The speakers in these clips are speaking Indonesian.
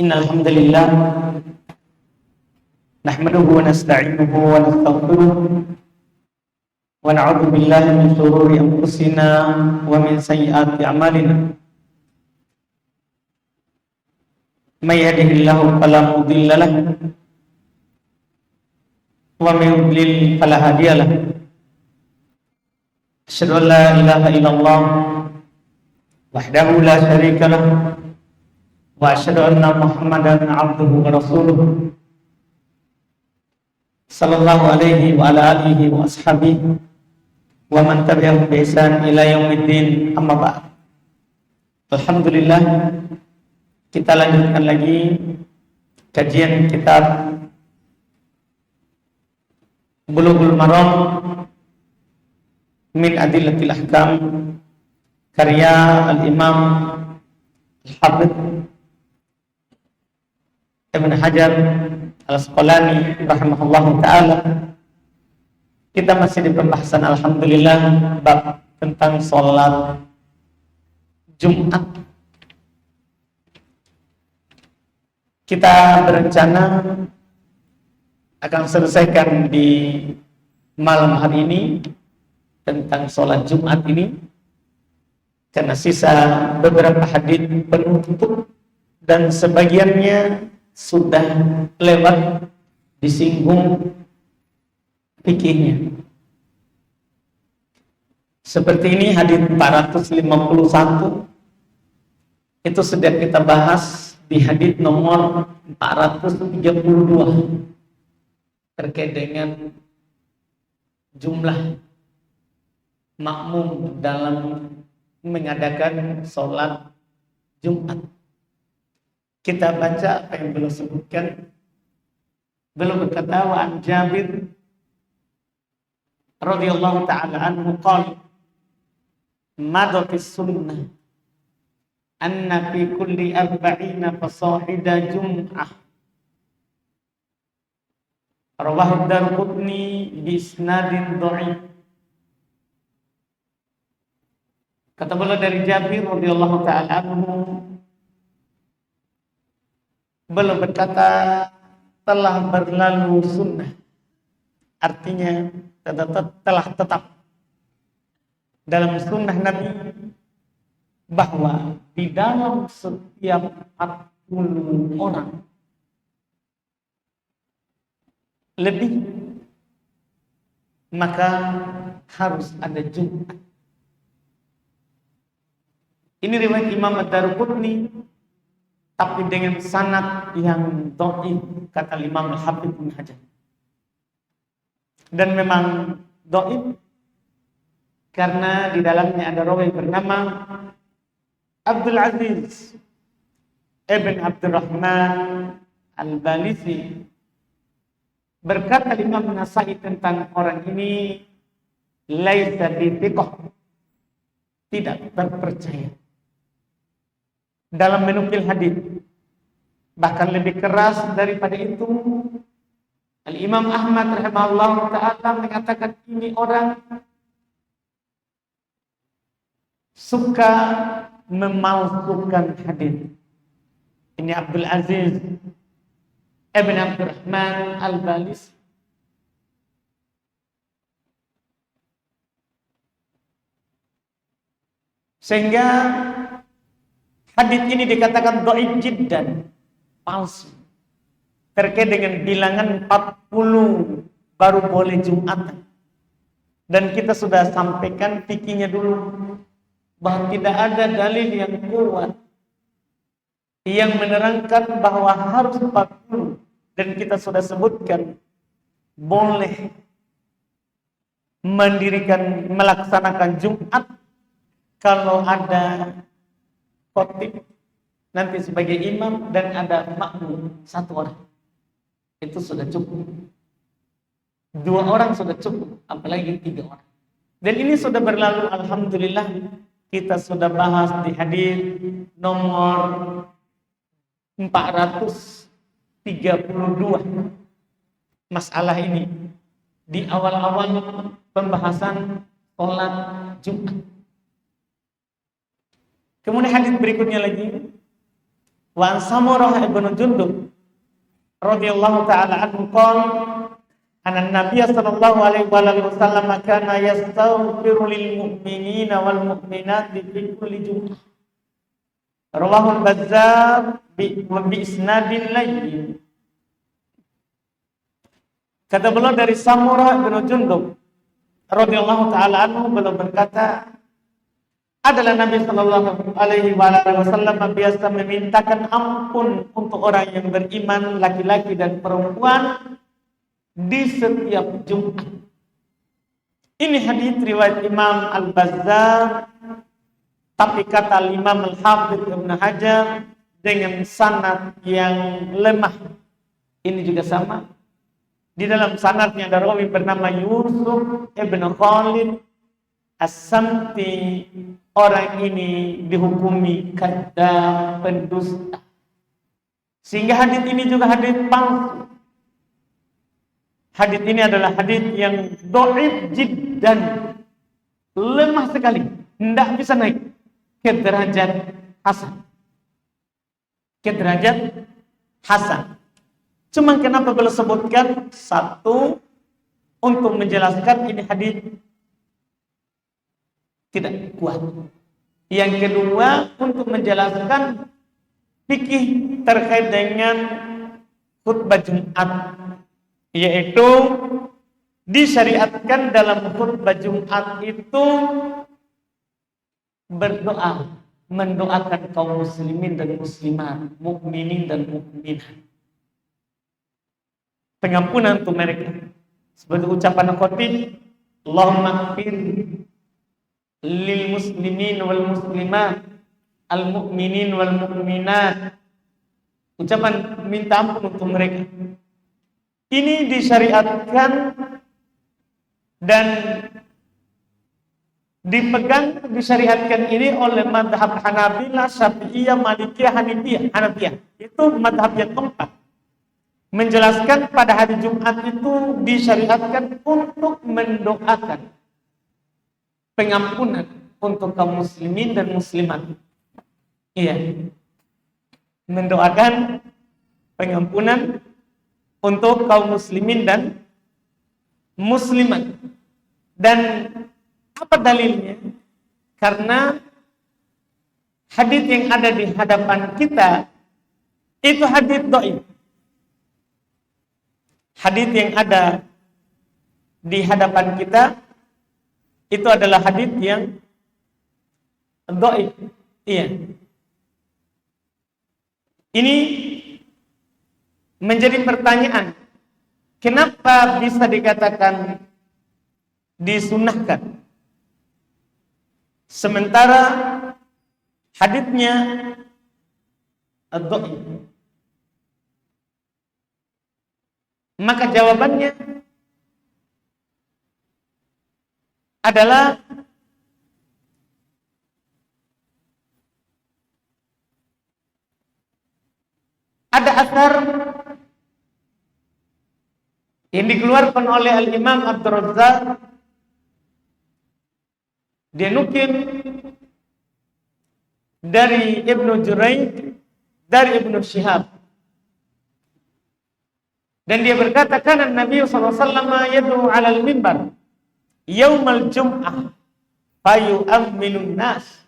Innal hamdalillah nahmaduhu wa nasta'inuhu wa nastaghfiruh wa na'udzu billahi min shururi anfusina wa min sayyiati a'malina. May yahdihillahu fala mudilla lahu wa may yudlil fala hadiya lahu. Asyhadu an la ilaha illallah wahdahu la syarika lahu wa asyhadu anna Muhammadan 'abduhu wa rasuluh sallallahu alaihi wa ala alihi wa ashabihi wa man tabi'ahum bi ihsan ila yaumiddin, amma ba'd. Alhamdulillah, kita lanjutkan lagi kajian kitab Bulughul Maram min Adillatil Ahkam karya Al-Imam Al-Hafidz Ibn Hajar Al-Asqalani rahimahullahu ta'ala. Kita masih di pembahasan alhamdulillah bab tentang sholat Jumat. Kita berencana akan selesaikan di malam hari ini tentang sholat Jumat ini, karena sisa beberapa hadits penutup dan sebagiannya sudah lewat disinggung fikihnya. Seperti ini hadits 451 itu sudah kita bahas di hadits nomor 432 terkait dengan jumlah makmum dalam mengadakan sholat Jumat. Kita baca apa yang belum sebutkan. Belum berkata, wa an Jabir radhiyallahu ta'ala anhu qala madhatis sunnah anna fi kulli arba'ina fasahida jum'ah rawahu Darqutni bi isnadin dha'if. Kata beliau dari Jabir radhiyallahu ta'ala anhu, beliau berkata, telah berlalu sunnah, artinya telah tetap dalam sunnah Nabi bahwa di dalam setiap 40 orang lebih maka harus ada Jumat. Ini riwayat Imam Ad-Darqutni tapi dengan sanad yang dhaif, kata Imam Al-Hafidz Ibnu Hajar. Dan memang dhaif karena di dalamnya ada rawi bernama Abdul Aziz Ibn Abdurrahman Al-Balisi. Berkata Imam Nasai tentang orang ini, laisa bithiqah, tidak terpercaya dalam menukil hadis. Bahkan lebih keras daripada itu, Al-Imam Ahmad rahimahullah ta'ala mengatakan ini orang suka memalsukan hadis. Ini Abdul Aziz Ibn Abdurrahman Al-Balis. Sehingga hadits ini dikatakan dhaif jiddan, palsu. Terkait dengan bilangan 40 baru boleh Jumatan. Dan kita sudah sampaikan fikihnya dulu bahwa tidak ada dalil yang kuat yang menerangkan bahwa harus 40, dan kita sudah sebutkan boleh melaksanakan Jumat kalau ada khotib nanti sebagai imam dan ada makmum 1 orang. Itu sudah cukup. 2 orang sudah cukup, apalagi 3 orang. Dan ini sudah berlalu, alhamdulillah. Kita sudah bahas di hadis nomor 432 masalah ini di awal-awal pembahasan sholat Jumat. Kemudian hadis berikutnya lagi Wa an Samurah ibn Jundub radhiyallahu taala anhu qala anna Nabiy sallallahu alaihi wasallam kana yastaghfiru lil mu'minina wal mu'minati fi kulli jum'ah. Rawahul Bazzar bi isnadin layyin. Kata beliau dari Samurah bin Jundub radhiyallahu taala anhu, beliau berkata, adalah Nabi sallallahu alaihi wasallam biasa memintakan ampun untuk orang yang beriman, laki-laki dan perempuan di setiap Jumat. Ini hadis riwayat Imam Al-Bazzar, tapi kata Imam Al-Hafidz Ibnu Hajar dengan sanad yang lemah. Ini juga sama. Di dalam sanadnya ada rawi bernama Yusuf ibn Khalid As-Samti. Orang ini dihukumi kadzdzab, pendusta. Sehingga hadis ini juga hadis palsu. Hadis ini adalah hadis yang dhaif jiddan, lemah sekali, tidak bisa naik ke derajat hasan. Ke derajat hasan. Cuma kenapa beliau sebutkan? Satu, untuk menjelaskan ini hadis tidak kuat. Yang kedua, untuk menjelaskan fikih terkait dengan khutbah Jumat, yaitu disyariatkan dalam khutbah Jumat itu berdoa, mendoakan kaum muslimin dan muslimat, mukminin dan mukminat, pengampunan untuk mereka. Seperti ucapan khotib, Allahumma ighfir lil muslimin wal muslimat, al mu'minin wal mu'minat. Ucapan minta ampun untuk mereka. Ini disyariatkan dan disyariatkan ini oleh madhab Hanabilah, Syafi'iyah, Malikiyah, Hanafiyah. Itu madhab yang keempat. Menjelaskan pada hari Jumat itu disyariatkan untuk mendoakan pengampunan untuk kaum muslimin dan muslimat. Iya. Mendoakan pengampunan untuk kaum muslimin dan muslimat. Dan apa dalilnya? Karena hadis yang ada di hadapan kita itu hadis dhaif. Hadis yang ada di hadapan kita itu adalah hadis yang dhaif. Iya. Ini menjadi pertanyaan, kenapa bisa dikatakan disunahkan sementara hadisnya dhaif? Maka jawabannya adalah ada asar yang dikeluarkan oleh Al-Imam Abdul Razzaq. Dia nukil dari Ibnu Juraij, dari Ibnu Syihab. Dan dia berkata, kana Nabi sallallahu alaihi wasallam yad'u 'alal mimbar yaumal jum'ah fayu'minun nas.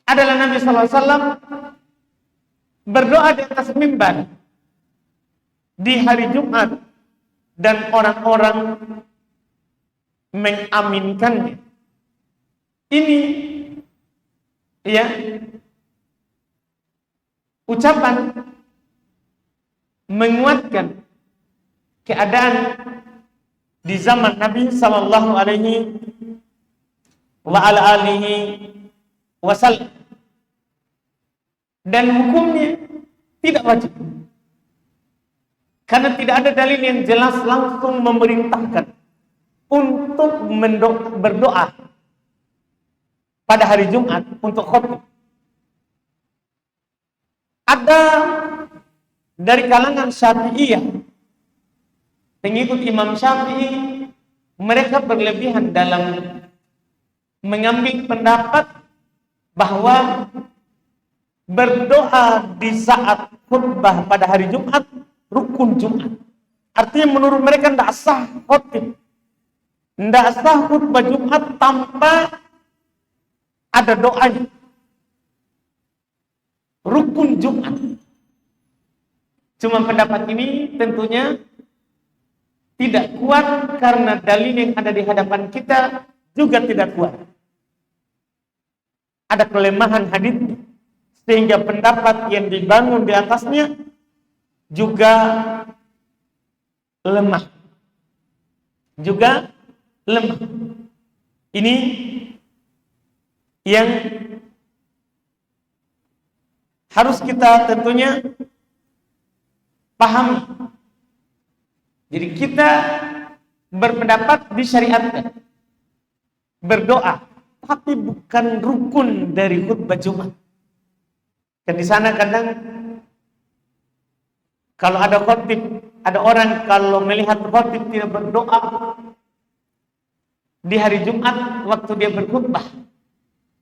Adalah Nabi sallallahu alaihi wasallam berdoa di atas mimbar di hari Jumat dan orang-orang mengaminkannya. Ini ya ucapan menguatkan keadaan di zaman Nabi sallallahu alaihi wa ala alihi wasallam, dan hukumnya tidak wajib karena tidak ada dalil yang jelas langsung memerintahkan untuk berdoa pada hari Jumat untuk khutbah. Ada dari kalangan Syafi'iyah, pengikut Imam Syafi'i, mereka berlebihan dalam mengambil pendapat bahwa berdoa di saat khutbah pada hari Jumat rukun Jumat. Artinya menurut mereka tidak sah khutbah, tidak sah khutbah Jumat tanpa ada doanya. Rukun Jumat. Cuma pendapat ini tentunya tidak kuat karena dalil yang ada di hadapan kita juga tidak kuat. Ada kelemahan hadis sehingga pendapat yang dibangun di atasnya juga lemah. Juga lemah. Ini yang harus kita tentunya pahami. Jadi kita berpendapat disyariatkan berdoa, tapi bukan rukun dari khutbah Jumat. Dan di sana kadang kalau ada khotib, ada orang kalau melihat khotib tidak berdoa di hari Jumat waktu dia berkhutbah,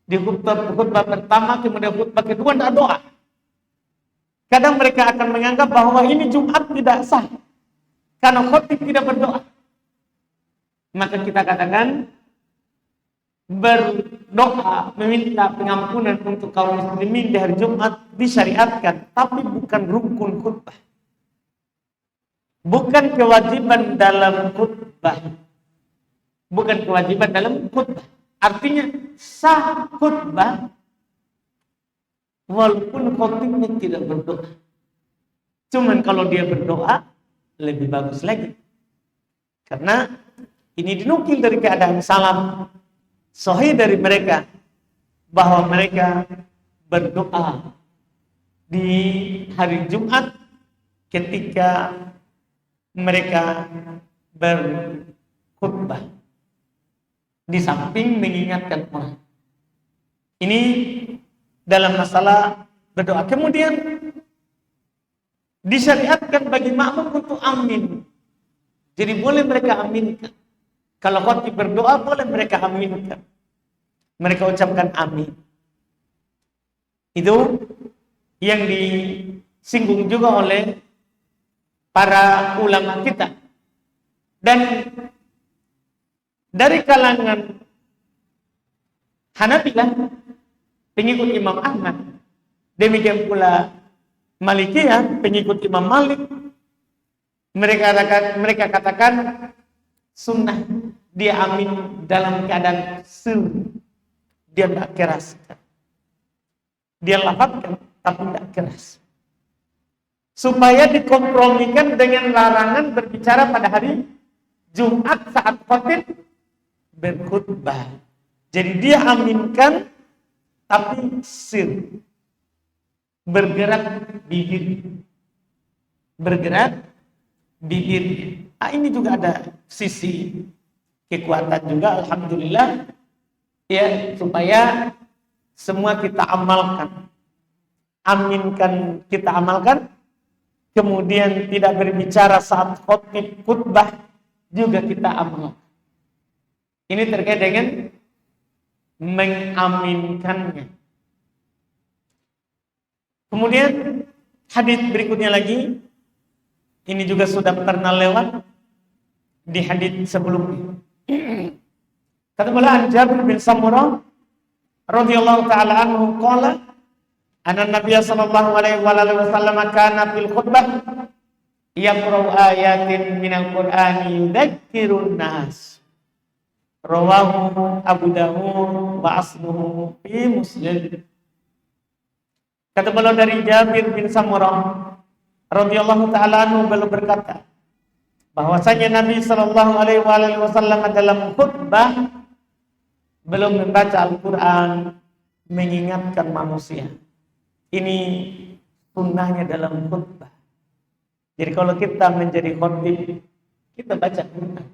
di khutbah pertama kemudian khutbah kedua tidak doa. Kadang mereka akan menganggap bahwa ini Jumat tidak sah karena khotib tidak berdoa. Maka kita katakan berdoa meminta pengampunan untuk kaum muslimin di hari Jumat disyariatkan, tapi bukan rukun khutbah. Bukan kewajiban dalam khutbah. Bukan kewajiban dalam khutbah. Artinya sah khutbah walaupun khotibnya tidak berdoa. Cuman kalau dia berdoa lebih bagus lagi. Karena ini dinukil dari keadaan salaf sahih dari mereka bahwa mereka berdoa di hari Jumat ketika mereka berkhutbah di samping mengingatkan orang. Ini dalam masalah berdoa. Kemudian disyariatkan bagi makmum untuk amin. Jadi boleh mereka aminkan. Kalau khotib berdoa boleh mereka aminkan. Mereka ucapkan amin. Itu yang disinggung juga oleh para ulama kita. Dan dari kalangan Hanabilah, pengikut Imam Ahmad, demikian pula Malikiyah, pengikut Imam Malik, mereka katakan sunnah dia amin dalam keadaan sir, dia tidak keras, dia lafazkan tapi tidak keras, supaya dikompromikan dengan larangan berbicara pada hari Jumat saat khotib berkhutbah. Jadi dia aminkan tapi sir, bergerak bibir, bergerak bibir. Ini juga ada sisi kekuatan juga, alhamdulillah ya, supaya semua kita amalkan, aminkan, kita amalkan. Kemudian tidak berbicara saat khotib khutbah juga kita amalkan. Ini terkait dengan mengaminkannya. Kemudian hadis berikutnya lagi, ini juga sudah pernah lewat di hadis sebelumnya. Kata beliau Jabir bin Samurah radhiyallahu taala anhu qala anna Nabiy sallallahu alaihi wasallam kana fil khutbah yaqra'u ayatin minal Qur'ani yudzakirun nas. Rawahu Abu Dawud wa asluhu fi Muslim. Kata beliau dari Jabir bin Samurah radhiyallahu taala anhu, beliau berkata bahwasanya Nabi sallallahu alaihi wasallam dalam khutbah belum membaca Al-Qur'an mengingatkan manusia. Ini sunnahnya dalam khutbah. Jadi kalau kita menjadi khotib, kita baca Quran.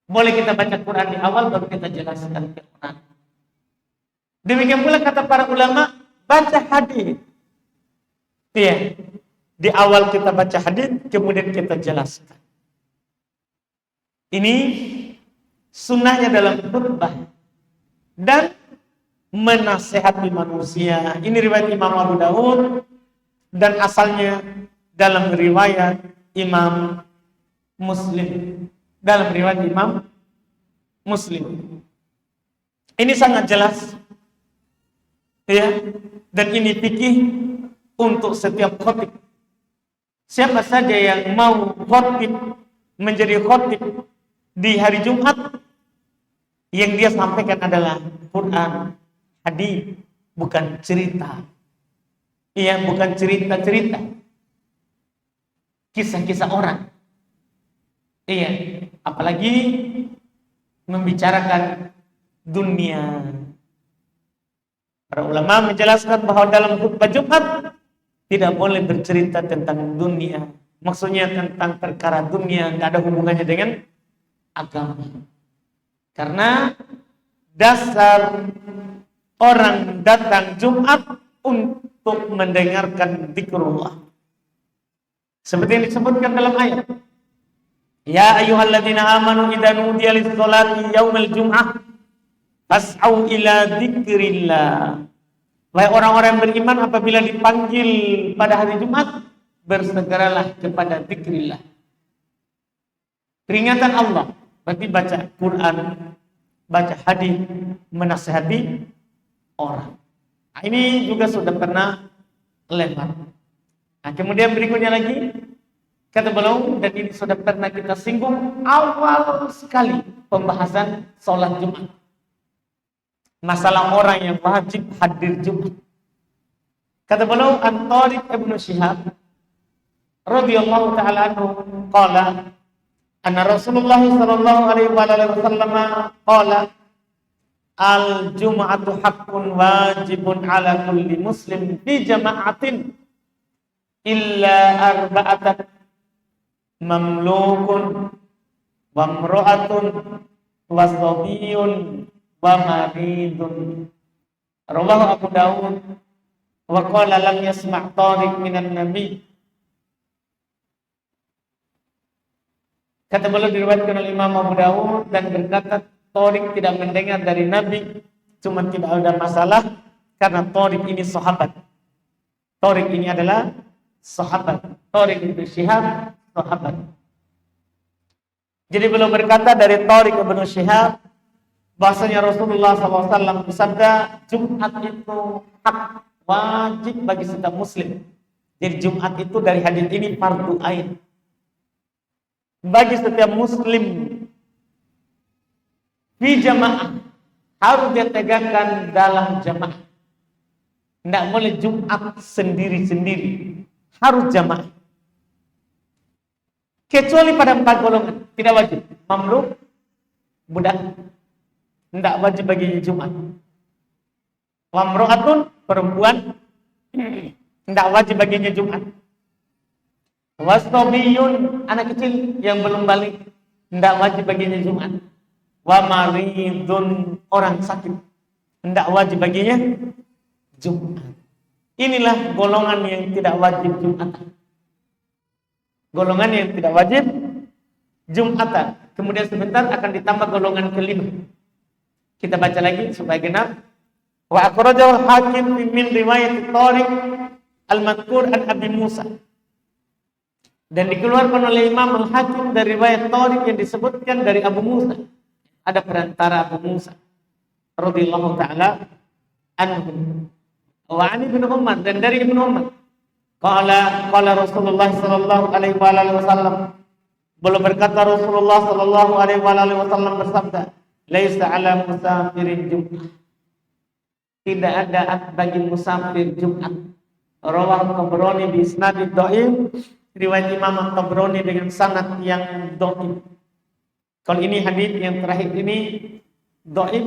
Boleh kita baca Quran di awal baru kita jelaskan Quran. Demikian pula kata para ulama, baca hadis. Ya, di awal kita baca hadis, kemudian kita jelaskan. Ini sunnahnya dalam khutbah. Dan menasehati manusia. Ini riwayat Imam Abu Daud dan asalnya dalam riwayat Imam Muslim. Dalam riwayat Imam Muslim. Ini sangat jelas, ya, dan ini fikih untuk setiap khatib. Siapa saja yang mau khatib menjadi khatib di hari Jumat, yang dia sampaikan adalah Quran, hadis, bukan cerita. Iya, bukan cerita-cerita, kisah-kisah orang. Iya, apalagi membicarakan dunia. Para ulama menjelaskan bahwa dalam khutbah Jumat tidak boleh bercerita tentang dunia. Maksudnya tentang perkara dunia, tidak ada hubungannya dengan agama. Karena dasar orang datang Jumat untuk mendengarkan zikrullah. Seperti yang disebutkan dalam ayat. Ya ayyuhalladzina amanu idza nudiya lis-sholati yaumil jum'ah fas'au ila dzikrillah. Wahai orang-orang yang beriman, apabila dipanggil pada hari Jumat, bersegeralah kepada dzikrillah. Peringatan Allah, berarti baca Quran, baca hadis, menasihati orang. Nah, ini juga sudah pernah lewat. Nah, kemudian berikutnya lagi, kata beliau, dan ini sudah pernah kita singgung awal sekali pembahasan sholat Jumat. Masalah orang yang wajib hadir Jumat. Kata beliau, An-Tariq Ibn Shihab radhiyallahu ta'ala anhu qala anna Rasulullah sallallahu alaihi wasallam qala al-jum'atu haqqun wajibun ala kulli muslim fi jama'atin illa arba'atan mamlukun wa imra'atun wa sabiyun wa maridun. Rawahu Abu Dawud wa qala lam yasma' Tariq minan nabi. Kata beliau diriwayatkan oleh Imam Abu Dawud dan berkata Tariq tidak mendengar dari Nabi, cuma tidak ada masalah karena Tariq ini sahabat. Tariq ini adalah sahabat. Tariq bin Shihab sahabat. Jadi beliau berkata dari Tariq bin Shihab bahasanya Rasulullah SAW bersabda, Jumat itu hak wajib bagi setiap muslim. Jadi Jumat itu dari hadis ini fardu ain bagi setiap muslim. Di jamaah harus dia tegakkan dalam jamaah. Tidak boleh Jumat sendiri-sendiri, harus jamaah. Kecuali pada 4 golongan tidak wajib. Mamluk, budak, tidak wajib baginya Jumat. Wamro'atun, perempuan, tidak wajib baginya Jumat. Wastabiyun, anak kecil yang belum balik, tidak wajib baginya Jumat. Wa maridun, orang sakit, tidak wajib baginya Jumat. Inilah golongan yang tidak wajib Jumatan. Golongan yang tidak wajib Jumatan. Kemudian sebentar akan ditambah golongan kelima. Kita baca lagi supaya genap. Wa akhrajahu Hakim min riwayat Tariq al-madhkur an Abi Musa. Dan dikeluarkan oleh Imam Al-Hakim dari riwayat Tariq yang disebutkan dari Abu Musa. Ada perantara Abu Musa radhiyallahu taala anhu. Wa an Ibnu Umar, dan dari Ibnu Umar. Qala Rasulullah sallallahu alaihi wasallam. Belum berkata Rasulullah sallallahu alaihi wasallam bersabda, "Laisa 'ala musafirin Jum'ah." Tidak ada bagi musafir Jumat. Rawahu Tabrani bi isnad dhaif. Riwayat Imam Tabrani dengan sanad yang dhaif. Kalau ini hadis yang terakhir ini dhaif,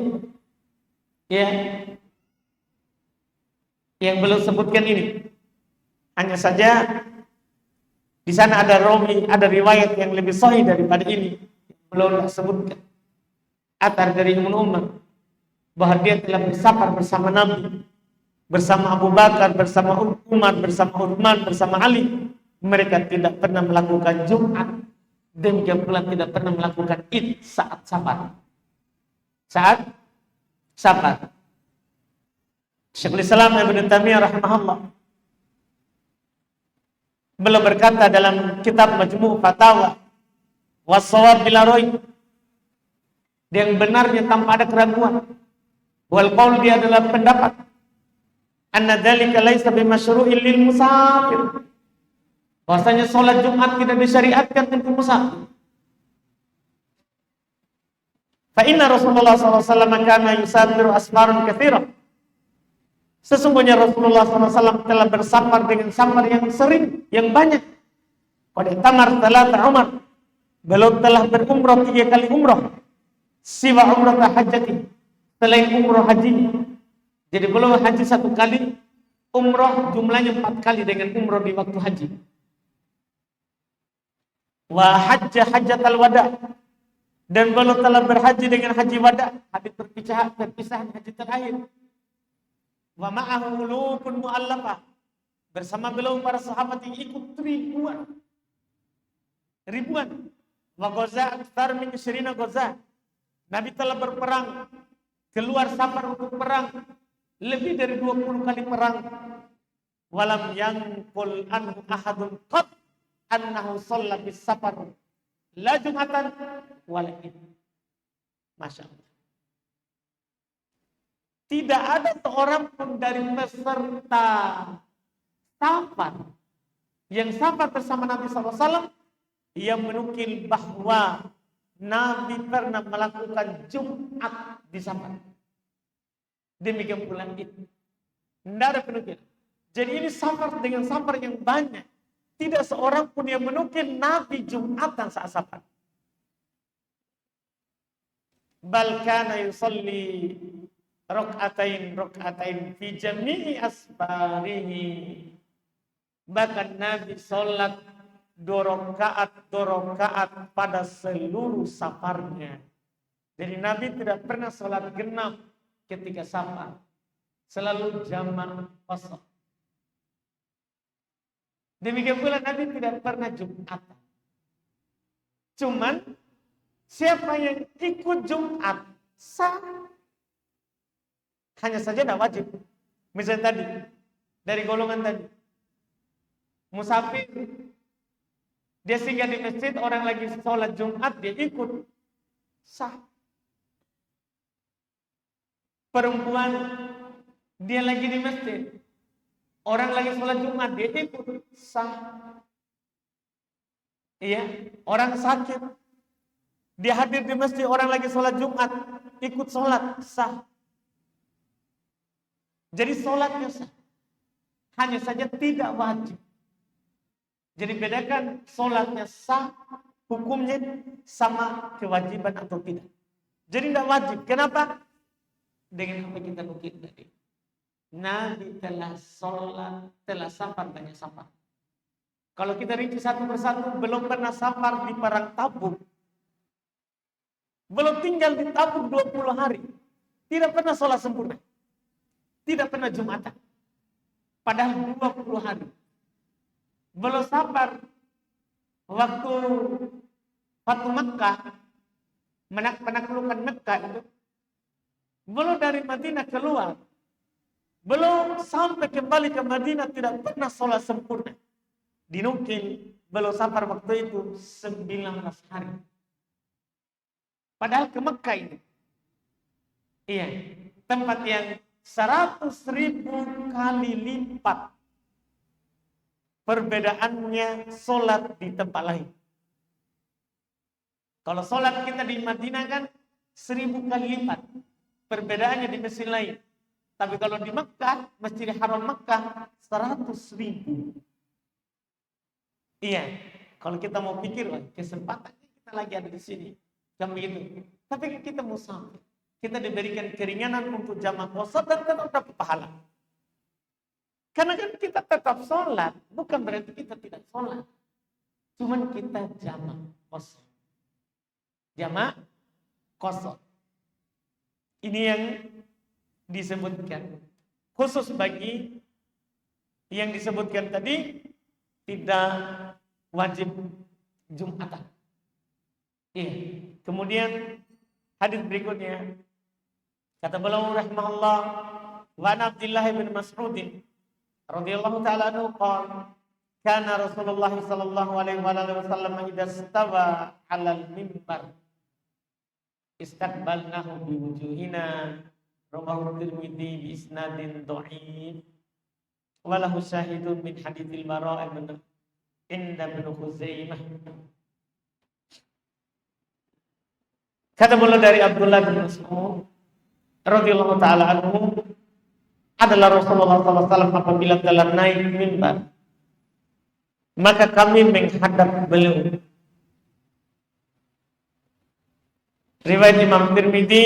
ya, yang belum sebutkan ini. Hanya saja di sana ada rawi, ada riwayat yang lebih sahih daripada ini, belum sebutkan. Atar dari Ibnu Umar bahwa dia telah bersafar bersama Nabi, bersama Abu Bakar, bersama Umar, bersama Uthman, bersama Ali. Mereka tidak pernah melakukan Jumat, demikian pula tidak pernah melakukan Id saat safar. Saat safar. Syekhul Islam Ibnu Taimiyah rahimahullah beliau berkata dalam kitab Majmu' Fatawa was-shawab bila raib, yang benarnya tanpa ada keraguan, wal qaul, dia adalah pendapat, anna dzalika laisa bimasyru'in lil musafir, bahwasanya salat Jumat tidak disyariatkan untuk musafir. Fa inna Rasulullah sallallahu alaihi wasallam kana yusafiru asfarun katsira, sesungguhnya Rasulullah SAW telah bersafar dengan safar yang sering, yang banyak. Pada tamar talata umar, beliau telah berumrah 3 kali umrah. Siwa umrah hajjati, selain umrah haji. Jadi beliau haji 1 kali, umrah jumlahnya 4 kali dengan umrah di waktu haji. Wa hajja hajjatal wada, dan beliau telah berhaji dengan haji wada, haji perpisahan haji terakhir. Wa ma'ahu ulufun mu'allafah, bersama beliau para sahabat yang ikut ribuan. Wa ghaza aktsar min 20 ghaza, Nabi telah berperang, keluar safar untuk perang lebih dari 20 kali perang. Walam yanqul anhu ahadun qat annahu shalla bis safar la jumatan wala id. Masya Allah. Tidak ada seorang pun dari peserta safar yang safar bersama Nabi SAW yang menukil bahwa Nabi pernah melakukan Jumat di safar. Demikian pula itu. Tidak ada penukil. Jadi ini safar dengan safar yang banyak. Tidak seorang pun yang menukil Nabi Jumatan saat safar. Bal kana yusalli rok'atain fi jami'i asbarihi. Bahkan Nabi sholat 2 rakaat pada seluruh safarnya. Jadi Nabi tidak pernah sholat genap ketika safar, selalu jamak qasar. Demikian pula Nabi tidak pernah Jumatan. Cuman siapa yang ikut Jumat sah. Hanya saja tidak wajib. Misalnya tadi, dari golongan tadi, musafir, dia singgah di masjid, orang lagi sholat Jumat, dia ikut, sah. Perempuan, dia lagi di masjid, orang lagi sholat Jumat, dia ikut, sah. Iya, orang sakit, dia hadir di masjid, orang lagi sholat Jumat, ikut sholat, sah. Jadi sholatnya sah. Hanya saja tidak wajib. Jadi bedakan sholatnya sah, hukumnya sama kewajiban atau tidak. Jadi tidak wajib. Kenapa? Dengan apa kita nukil tadi. Nabi telah sholat, telah safar, banyak safar. Kalau kita rinci satu persatu, belum pernah safar di perang Tabuk. Belum tinggal di Tabuk 20 hari. Tidak pernah sholat sempurna. Tidak pernah Jumatan. Padahal 20 hari. Belum safar waktu Fatu Mekah, penaklukan Mekah itu. Belum dari Madinah keluar. Belum sampai kembali ke Madinah tidak pernah sholat sempurna. Dinukil belum safar waktu itu 19 hari. Padahal ke Mekah ini. Iya, tempat yang 100.000 kali lipat perbedaannya sholat di tempat lain. Kalau sholat kita di Madinah kan 1000 kali lipat perbedaannya di masjid lain. Tapi kalau di Mekah, Masjidil Haram Mekah 100.000. Iya, kalau kita mau pikir, kesempatannya kita lagi ada di sini, kan begitu. Tapi kita musafir. Kita diberikan keringanan untuk jamak qasar dan tetap dapat pahala. Karena kan kita tetap sholat, bukan berarti kita tidak sholat. Cuman kita jamak qasar. Jamak qasar. Ini yang disebutkan. Khusus bagi yang disebutkan tadi, tidak wajib Jumatan. Iya. Kemudian hadis berikutnya. Kata beliau rahimahullah, Wa an Abdullah bin Mas'ud radhiyallahu ta'ala anhu qala kana Rasulullah sallallahu alaihi wasallam idza stawa 'alal mimbar istaqbalnahu bi wujuhina rawahu Tirmidzi bi isnadin dha'if wa lahu syahidun min haditsil Bara' bin Inda bin Khuzaimah. Kata beliau dari Abdullah bin Mas'ud radhiyallahu taala anhu adalah Rasulullah SAW apabila telah naik mimbar maka kami menghadap beliau. Riwayat Imam Tirmidzi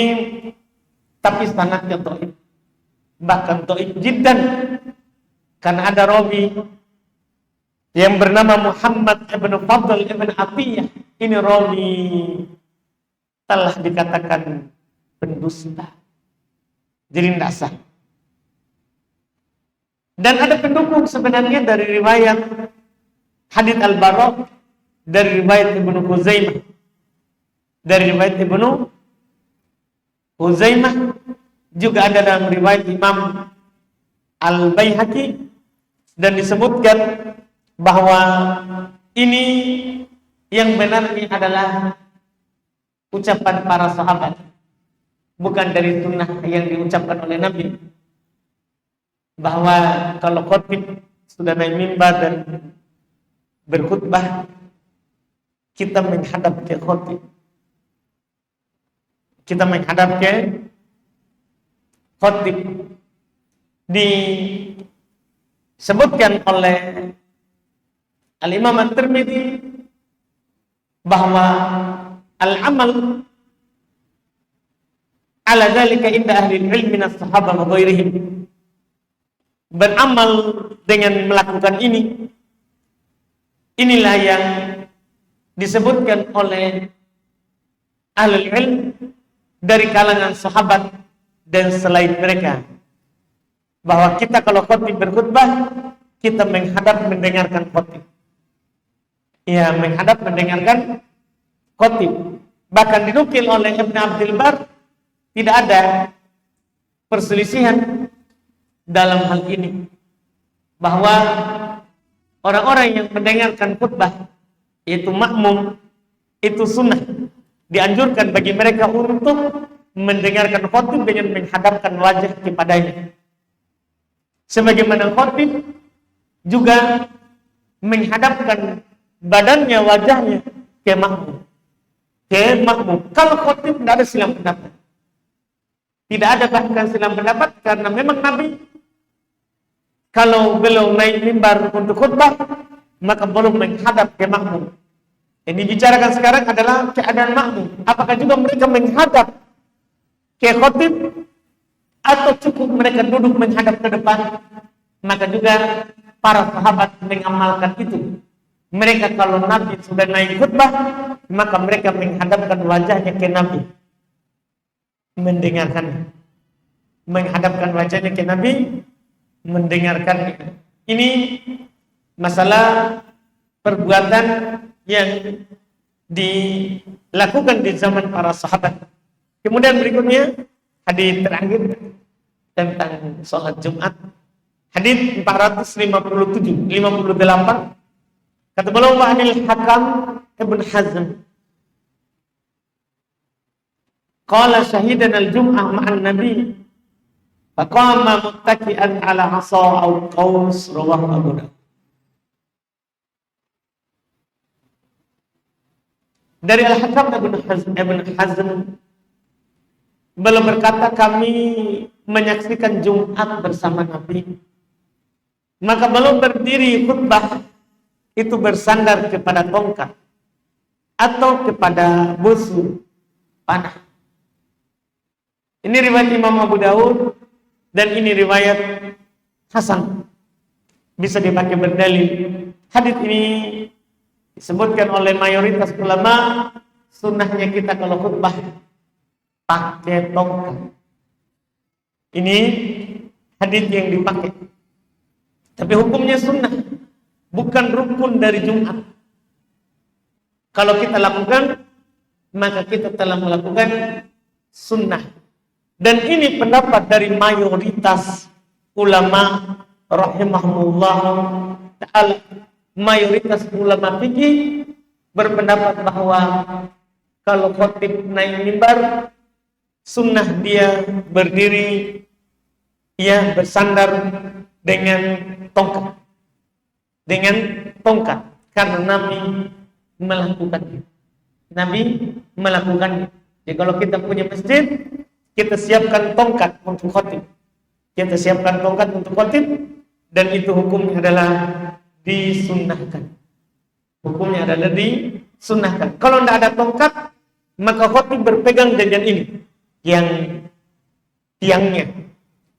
tapi sanadnya dhaif, bahkan dhaif jiddan, karena ada rawi yang bernama Muhammad ibn Fadl ibn Atiyah. Ini rawi telah dikatakan pendusta, jadi tidak sah. Dan ada pendukung sebenarnya dari riwayat hadits Al-Bara, dari riwayat Ibnu Khuzaimah, dari riwayat Ibnu Khuzaimah, juga ada dalam riwayat Imam Al-Baihaqi, dan disebutkan bahwa ini yang benar ini adalah ucapan para sahabat, bukan dari sunnah yang diucapkan oleh Nabi, bahwa kalau khotib sudah naik mimbar dan berkhutbah, kita menghadap ke khotib, kita menghadap ke khotib. Disebutkan oleh Al-Imam At-Tirmidzi bahwa al-amal ala dzalika inda ahli ilmi min as-sahabah wa ghairihim, beramal dengan melakukan ini, inilah yang disebutkan oleh ahli ilmu dari kalangan sahabat dan selain mereka, bahwa kita kalau khotib berkhutbah, kita menghadap mendengarkan khotib. Ya, menghadap mendengarkan khotib. Bahkan dinukil oleh Ibn Abdul Bar, tidak ada perselisihan dalam hal ini, bahwa orang-orang yang mendengarkan khutbah, yaitu makmum, itu sunnah, dianjurkan bagi mereka untuk mendengarkan khotib dengan menghadapkan wajah kepadanya. Sebagaimana khotib juga menghadapkan badannya, wajahnya ke makmum. Kalau khotib tidak ada silang pendapat. Tidak ada bahkan silang pendapat, karena memang Nabi kalau beliau naik mimbar untuk khutbah, maka belum menghadap ke makmum. Yang dibicarakan sekarang adalah keadaan makmum. Apakah juga mereka menghadap ke khotib atau cukup mereka duduk menghadap ke depan? Maka juga para sahabat mengamalkan itu. Mereka kalau Nabi sudah naik khutbah, maka mereka menghadapkan wajahnya ke Nabi, mendengarkan, menghadapkan wajahnya ke Nabi, mendengarkan. Ini masalah perbuatan yang dilakukan di zaman para sahabat. Kemudian berikutnya hadis terakhir tentang sholat Jumat, hadis 457, 58. Kata beliau Anil Hakam Ibn Hazm, qala syahidan al-jum'ah ma'an nabi faqama muttaki'an ala 'asa aw qaus, rawahu Abu Dawud. Dari Al-Hakam Ibn Hazm, beliau berkata, kami menyaksikan Jumat bersama Nabi, maka beliau berdiri khutbah itu bersandar kepada tongkat atau kepada busur panah. Ini riwayat Imam Abu Dawud dan ini riwayat hasan, bisa dipakai berdalil. Hadis ini disebutkan oleh mayoritas ulama, sunnahnya kita kalau khutbah pakai tongkat. Ini hadis yang dipakai, tapi hukumnya sunnah, bukan rukun dari Jumat. Kalau kita lakukan, maka kita telah melakukan sunnah. Dan ini pendapat dari mayoritas ulama rahimahullah ta'ala. Mayoritas ulama fikih berpendapat bahwa kalau khotib naik mimbar, sunnah dia berdiri, ia bersandar dengan tongkat. Dengan tongkat. Karena Nabi melakukannya. Nabi melakukannya. Jadi kalau kita punya masjid, kita siapkan tongkat untuk khotib. Kita siapkan tongkat untuk khotib, dan itu hukumnya adalah disunnahkan. Hukumnya adalah disunnahkan. Kalau tidak ada tongkat, maka khotib berpegang dengan ini, yang tiangnya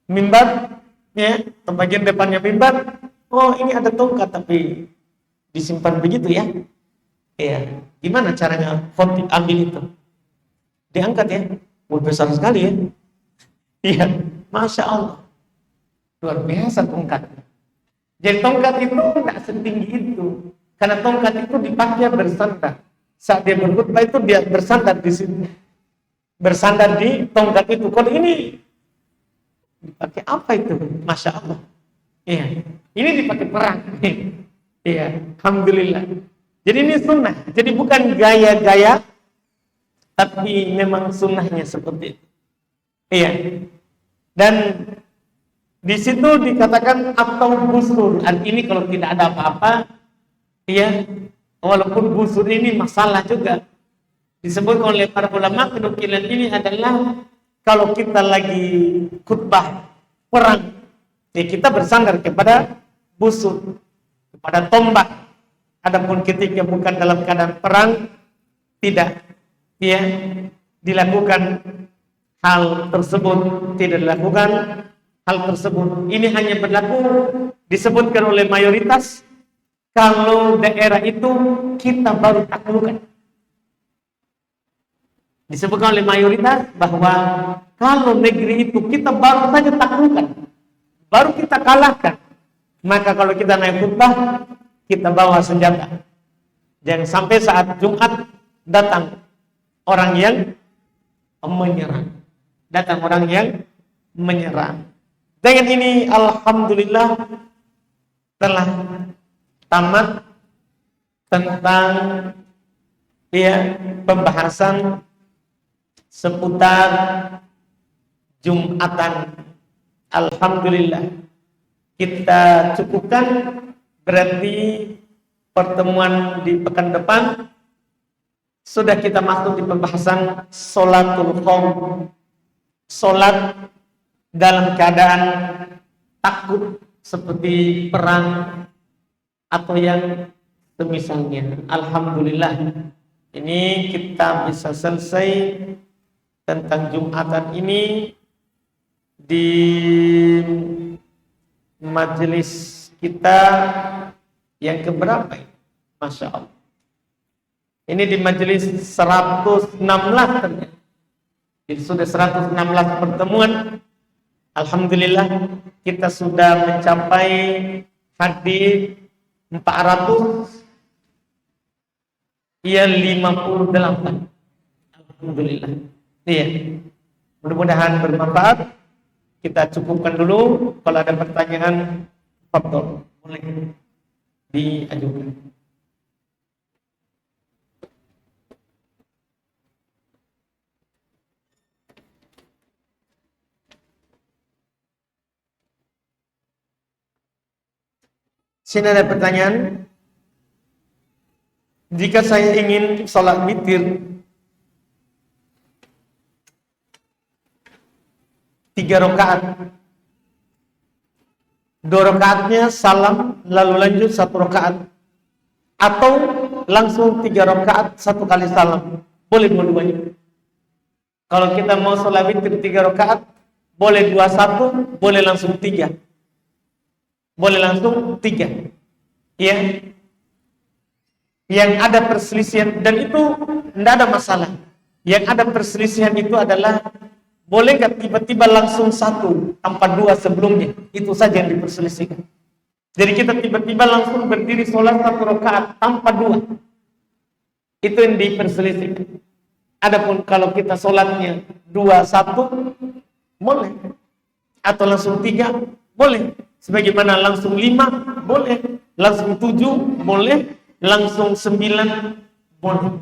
mimbar, ya, bagian depannya mimbar. Oh, ini ada tongkat tapi disimpan begitu ya. Ya, gimana caranya khotib ambil itu? Diangkat ya, besar sekali ya. Iya, masya Allah, luar biasa tongkat. Jadi tongkat itu tidak setinggi itu, karena tongkat itu dipakai bersandar. Saat dia berkhutbah itu dia bersandar di sini, bersandar di tongkat itu. Kalau ini dipakai apa itu? Masya Allah. Iya, ini dipakai perang. Iya, alhamdulillah. Jadi ini sunnah. Jadi bukan gaya-gaya, tapi memang sunnahnya seperti itu. Iya. Dan di situ dikatakan atau busur. Ini kalau tidak ada apa-apa, ya, walaupun busur ini masalah juga. Disebut oleh para ulama, penukilan ini adalah kalau kita lagi khutbah perang, ya kita bersandar kepada busur, kepada tombak. Adapun ketika bukan dalam keadaan perang, tidak, ya, dilakukan hal tersebut, tidak dilakukan hal tersebut. Ini hanya berlaku, disebutkan oleh mayoritas, kalau daerah itu kita baru taklukan. Disebutkan oleh mayoritas bahwa kalau negeri itu kita baru saja taklukan, baru kita kalahkan, maka kalau kita naik khutbah, kita bawa senjata. Jangan sampai saat Jumat datang orang yang menyerang. Datang orang yang menyerang. Dengan ini alhamdulillah telah tamat tentang, ya, pembahasan seputar Jumatan. Alhamdulillah kita cukupkan, berarti pertemuan di pekan depan sudah kita masuk di pembahasan sholatul khauf, sholat dalam keadaan takut seperti perang atau yang semisalnya. Alhamdulillah ini kita bisa selesai tentang Jumatan ini di majelis kita yang keberapa ini? Masya Allah. Ini di majelis 116 ternyata. Jadi sudah 116 pertemuan. Alhamdulillah kita sudah mencapai hadis 400, ya, 58. Alhamdulillah. Iya. Mudah-mudahan bermanfaat. Kita cukupkan dulu. Kalau ada pertanyaan, fadhol, boleh diajukan. Sini ada pertanyaan. Jika saya ingin sholat witir 3 rakaat, 2 rakaatnya salam lalu lanjut 1 rakaat, atau langsung 3 rakaat 1 kali salam, boleh dua-duanya. Kalau kita mau sholat witir 3 rakaat, boleh 2-1, boleh langsung 3. Boleh langsung 3. Ya. Yang ada perselisihan, dan itu tidak ada masalah. Yang ada perselisihan itu adalah boleh nggak tiba-tiba langsung 1 tanpa 2 sebelumnya. Itu saja yang diperselisihkan. Jadi kita tiba-tiba langsung berdiri sholat 1 rakaat tanpa 2. Itu yang diperselisihkan. Adapun kalau kita sholatnya 2-1, boleh. Atau langsung 3, boleh. Sebagaimana langsung 5, boleh. Langsung 7, boleh. Langsung 9, boleh.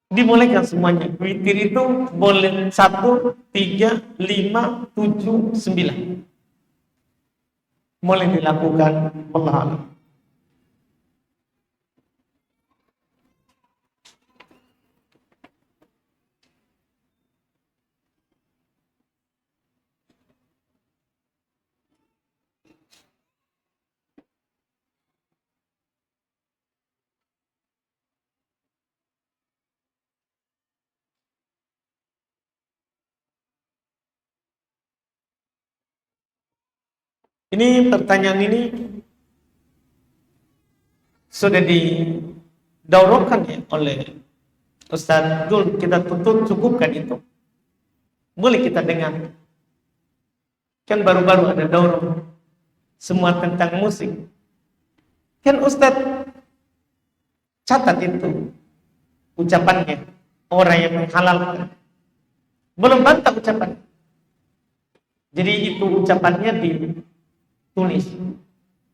Dimulaikan semuanya. Witir itu boleh 1, 3, 5, 7, 9. Boleh dilakukan. Allah Allah. Ini pertanyaan ini sudah didaurahkan ya oleh Ustaz Dul. Kita tuntut cukupkan itu. Boleh kita dengar. Kan baru-baru ada daurah semua tentang musik. Kan Ustaz catat itu ucapannya orang yang menghalalkan. Belum bantah ucapan. Jadi itu ucapannya ditulis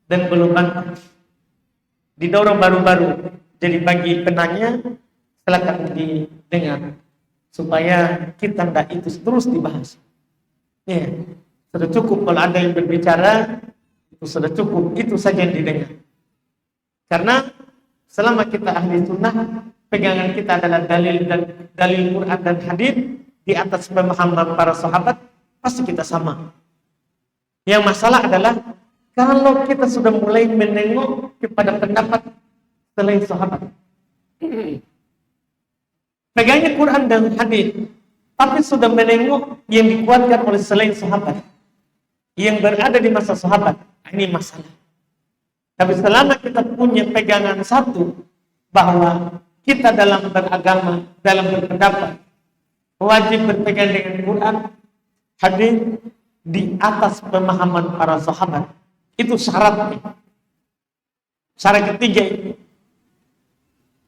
dan belum bantah. Didorong baru-baru. Jadi bagi penanya silakan didengar supaya kita tidak itu terus dibahas. Ya, sudah cukup kalau ada yang berbicara itu sudah cukup, itu saja yang didengar. Karena selama kita ahli sunnah, pegangan kita adalah dalil Quran dan hadis di atas pemahaman para sahabat, pasti kita sama. Yang masalah adalah kalau kita sudah mulai menengok kepada pendapat selain sahabat. Pegangnya Quran dan hadis, tapi sudah menengok yang dikuatkan oleh selain sahabat, yang berada di masa sahabat, ini masalah. Tapi selama kita punya pegangan satu, bahwa kita dalam beragama, dalam berpendapat, wajib berpegang dengan Quran, hadis, di atas pemahaman para sahabat. Itu syaratnya. Syarat ketiga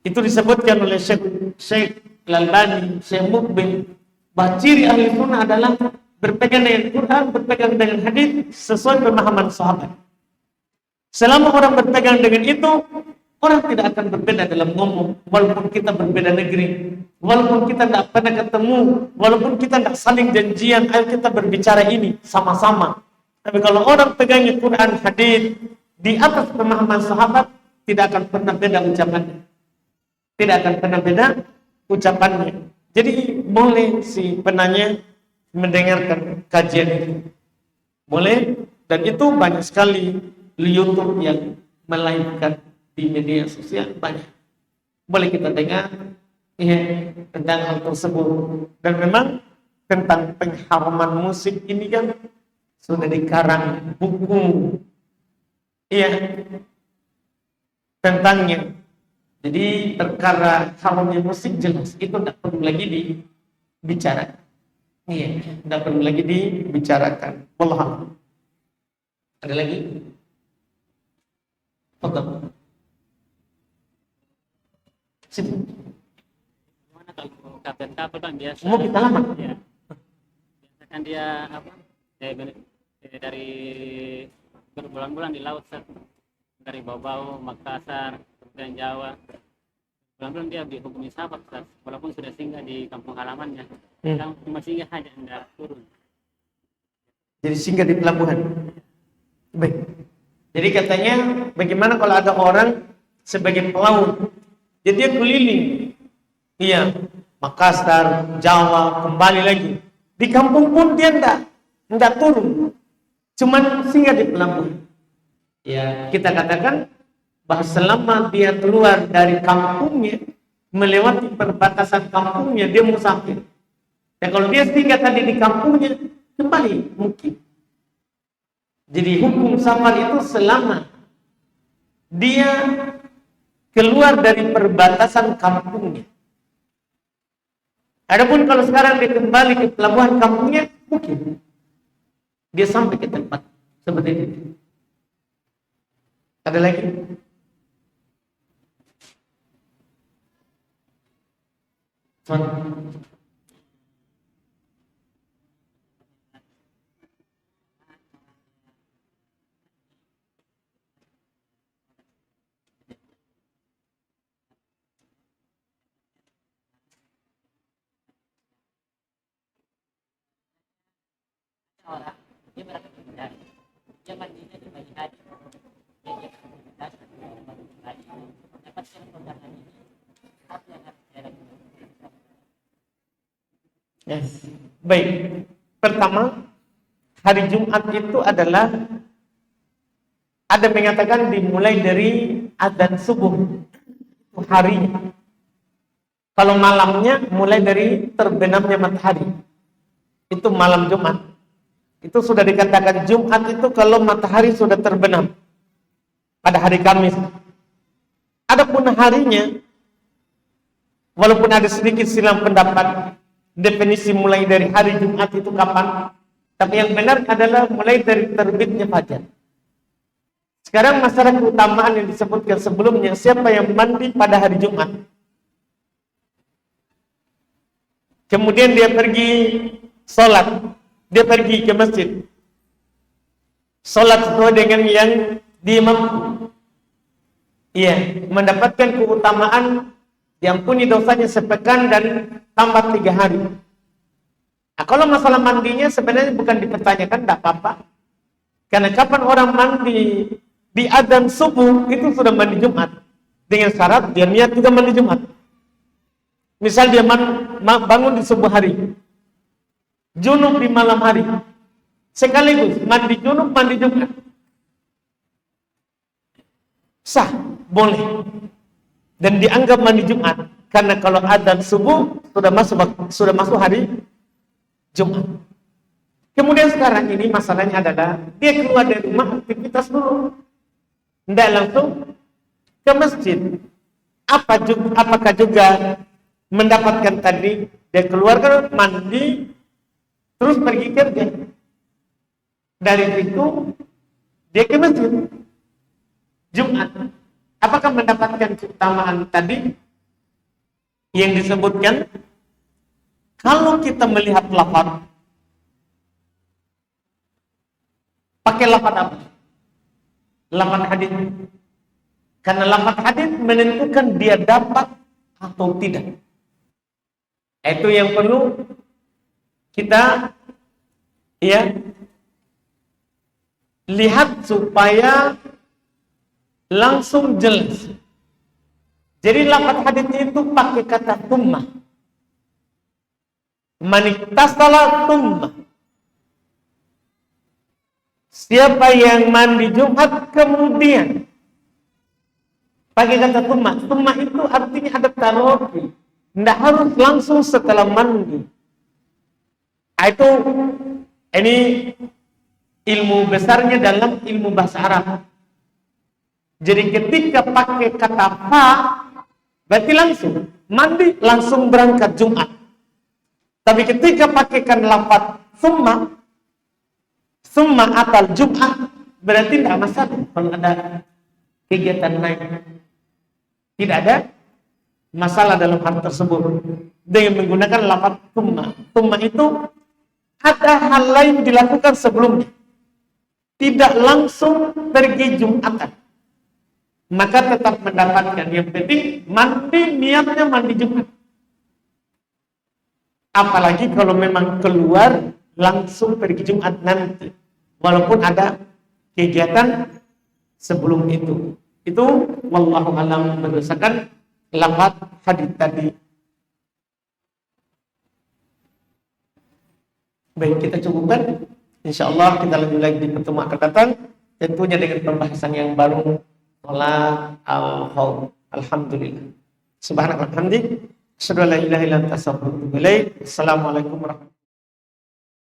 itu disebutkan oleh Syekh Al-Albani, Syekh Mukbil, bahwa ciri ahli sunnah adalah berpegang dengan Quran, berpegang dengan hadis sesuai pemahaman sahabat. Selama orang berpegang dengan itu, orang tidak akan berbeda dalam ngomong, walaupun kita berbeda negeri, walaupun kita tidak pernah ketemu, walaupun kita tidak saling janjian, ayo kita berbicara ini sama-sama. Tapi kalau orang pegangnya Quran, hadis di atas pemahaman sahabat, tidak akan pernah beda ucapannya. Tidak akan pernah beda ucapannya. Jadi boleh si penanya mendengarkan kajian ini. Boleh, dan itu banyak sekali di YouTube yang melainkan di media sosial banyak. Boleh kita dengar ya, tentang hal tersebut. Dan memang tentang pengharaman musik ini kan sudah dikarang buku iya tentangnya. Jadi perkara haramnya musik jelas itu tidak perlu lagi dibicarakan. Iya, tidak perlu lagi dibicarakan. Wallah. Ada lagi? Oke. Sini. Gimana kalau kapten kapal kan biasa? Mau kita lama? Ya. Biasa kan dia apa? Dari berbulan-bulan di laut, dari Bau-Bau, Makassar, kemudian Jawa. Bulan-bulan dia dihukumi sahabat, walaupun sudah singgah di kampung halamannya. Cuma singgah saja, tidak turun. Jadi singgah di pelabuhan. Baik. Jadi katanya bagaimana kalau ada orang sebagai pelaut, jadi dia keliling, iya, Makassar, Jawa, kembali lagi. Di kampung pun dia tidak turun, cuman singgah di pelabuhan. Ya, kita katakan bahwa selama dia keluar dari kampungnya, melewati perbatasan kampungnya, dia musafir. Dan kalau dia singgah tadi di kampungnya, kembali mungkin. Jadi hukum safar itu selama dia keluar dari perbatasan kampungnya. Adapun kalau sekarang dia kembali ke pelabuhan kampungnya, mungkin dia sampai ke tempat seperti itu. Ada lagi? orang dia berangkat ke hari, dia mandinya di pagi hari, dia beraktivitas pagi dapatkan keutamaan ini. Apa yang harus dia lakukan? Ya. Baik. Pertama, hari Jumat itu adalah ada mengatakan dimulai dari adzan subuh. Itu harinya. Kalau malamnya mulai dari terbenamnya matahari. Itu malam Jumat. Itu sudah dikatakan Jumat itu kalau matahari sudah terbenam pada hari Kamis. Adapun harinya, walaupun ada sedikit silang pendapat definisi mulai dari hari Jumat itu kapan, tapi yang benar adalah mulai dari terbitnya fajar. Sekarang masalah keutamaan yang disebutkan sebelumnya, siapa yang mandi pada hari Jumat, kemudian dia pergi sholat, dia pergi ke masjid, sholat sesuai dengan yang diimamkan, iya, mendapatkan keutamaan diampuni dosanya sepekan dan tambah 3 hari. Nah, kalau masalah mandinya sebenarnya bukan dipertanyakan, tidak apa-apa. Karena kapan orang mandi di adzan subuh itu sudah mandi Jumat. Dengan syarat dia niat juga mandi Jumat. Misal dia bangun di subuh hari, junub di malam hari, sekaligus mandi junub, mandi Jumat. Sah, boleh. Dan dianggap mandi Jumat. Karena kalau adzan subuh sudah masuk hari Jumat. Kemudian sekarang ini masalahnya adalah dia keluar dari rumah aktivitas dulu. Tidak langsung ke masjid. Apakah juga mendapatkan tadi dia keluar ke mandi terus pergi kerja. Dari itu dia ke masjid Jumat. Apakah mendapatkan keutamaan tadi yang disebutkan? Kalau kita melihat lafaz, pakai lafaz apa? Lafaz hadis. Karena lafaz hadis menentukan dia dapat atau tidak. Itu yang perlu kita lihat supaya langsung jelas. Jadi lafaz hadisnya itu pakai kata tummah. Maniktasala tummah. Siapa yang mandi Jumat kemudian pakai kata tummah. Tummah itu artinya ada tarofi. Tidak harus langsung setelah mandi. Itu ini ilmu besarnya dalam ilmu bahasa Arab. Jadi ketika pakai kata fa, berarti langsung mandi, langsung berangkat Jumat. Tapi ketika pakaikan lafaz summa atal Jumat, berarti tidak masalah kalau ada kegiatan lain. Tidak ada masalah dalam hal tersebut dengan menggunakan lafaz summa. Summa itu ada hal lain dilakukan sebelumnya, tidak langsung pergi Jumatan, maka tetap mendapatkan. Yang penting mandi, niatnya mandi Jumat. Apalagi kalau memang keluar langsung pergi Jumat nanti, walaupun ada kegiatan sebelum itu. Itu wallahu alam berdasarkan lafaz hadis tadi. Baik, kita cukupkan. Insyaallah kita lanjut lagi di pertemuan akan datang, tentunya dengan pembahasan yang baru, sholat al-khauf. Alhamdulillah. Subhanallah, alhamdulillah. Asyhadu an la ilaha illa anta astaghfiruka wa atubu ilaik. Assalamualaikum warahmatullahi wabarakatuh.